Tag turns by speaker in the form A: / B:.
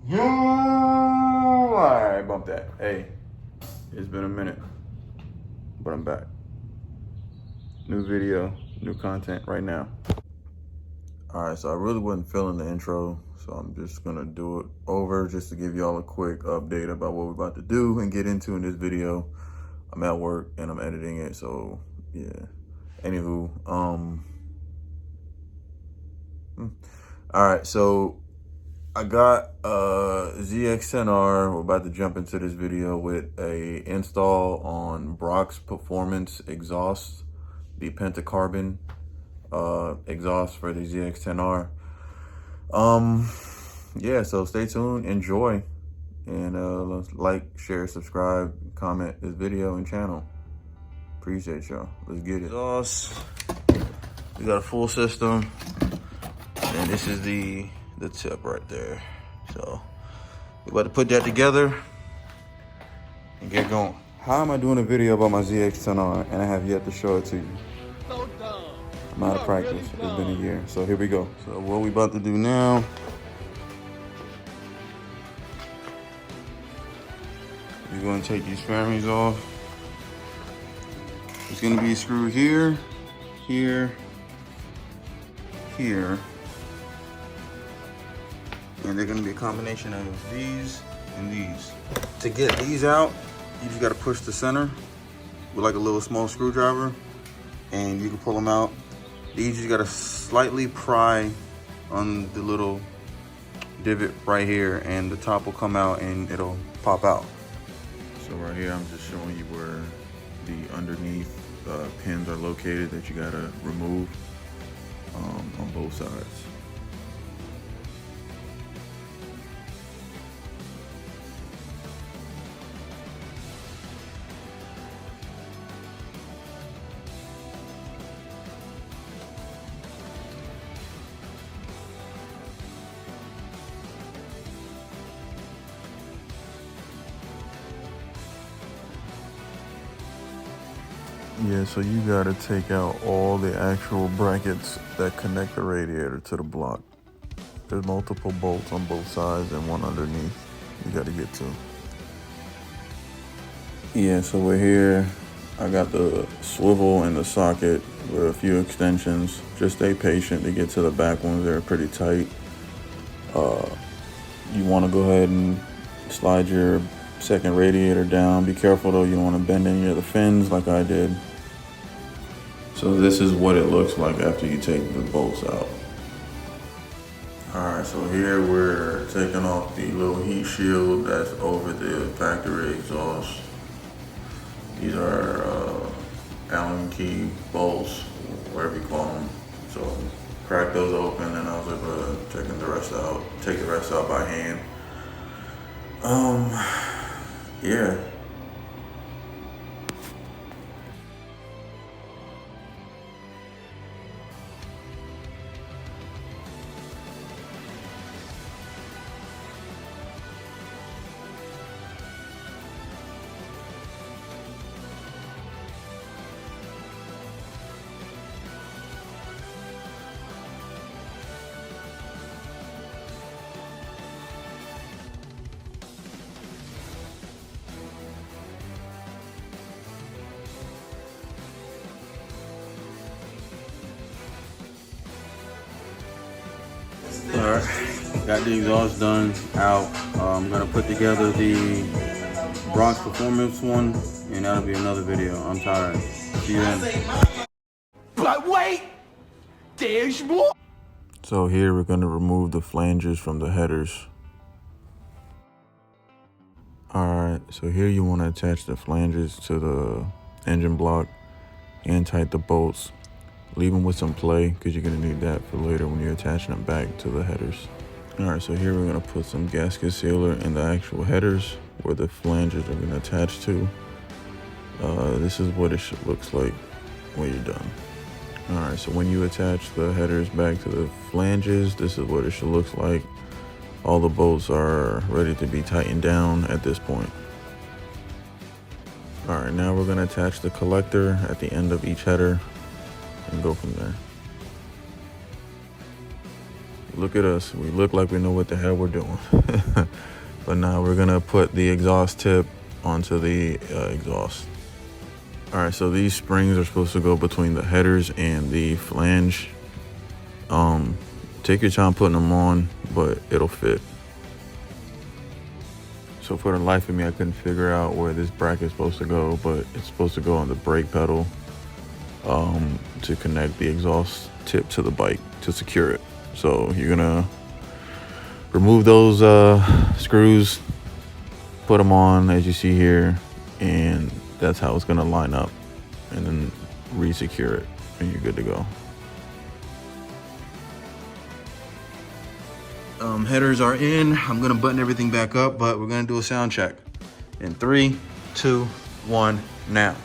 A: Alright, bump that. Hey, it's been a minute, but I'm back. New video, new content right now. Alright, so I really wasn't feeling the intro, so I'm just gonna do it over just to give y'all a quick update about what we're about to do and get into in this video. I'm at work and I'm editing it, so yeah. Anywho, alright, so I got a ZX10R. We're about to jump into this video with a install on Brock's Performance exhaust, the Penta carbon exhaust for the ZX10R. Yeah, so stay tuned, enjoy, and like, share, subscribe, comment this video and channel. Appreciate y'all. Let's get it. Exhaust. We got a full system, and this is the tip right there. So we're about to put that together and get going. How am I doing a video about my ZX10R and I have yet to show it to you? I'm out of practice. It's been a year. So here we go. So what we about to do now, we're going to take these fairings off. It's going to be a screw here, here, here. And they're gonna be a combination of these and these. To get these out, you just gotta push the center with like a little small screwdriver, and you can pull them out. These you just gotta slightly pry on the little divot right here, and the top will come out and it'll pop out. So right here, I'm just showing you where the underneath pins are located that you gotta remove on both sides. Yeah, so you gotta take out all the actual brackets that connect the radiator to the block. There's multiple bolts on both sides and one underneath you gotta get to. Yeah, so we're here. I got the swivel and the socket with a few extensions. Just stay patient to get to the back ones. They're pretty tight. You wanna go ahead and slide your second radiator down. Be careful though, you don't wanna bend any of the fins like I did. So this is what it looks like after you take the bolts out. All right, so here we're taking off the little heat shield that's over the factory exhaust. These are Allen key bolts, whatever you call them. So crack those open, and I was able to take the rest out by hand. Yeah. Alright, got the exhaust done, out. I'm gonna put together the Brock's Performance one, and that'll be another video. I'm tired. See you then. But wait, there's more. So here we're gonna remove the flanges from the headers. Alright, so here you wanna attach the flanges to the engine block and tighten the bolts. Leave them with some play because you're going to need that for later when you're attaching them back to the headers. Alright, so here we're going to put some gasket sealer in the actual headers where the flanges are going to attach to. This is what it looks like when you're done. Alright, so when you attach the headers back to the flanges, this is what it should look like. All the bolts are ready to be tightened down at this point. Alright, now we're going to attach the collector at the end of each header and go from there. Look at us. We look like we know what the hell we're doing. But now we're gonna put the exhaust tip onto the exhaust. All right, so these springs are supposed to go between the headers and the flange. Take your time putting them on, but it'll fit. So for the life of me, I couldn't figure out where this bracket is supposed to go, but it's supposed to go on the brake pedal to connect the exhaust tip to the bike to secure it. So you're gonna remove those screws, put them on as you see here, and that's how it's gonna line up, and then re-secure it, and you're good to go. Headers are in. I'm gonna button everything back up, but we're gonna do a sound check in 3, 2, 1, now.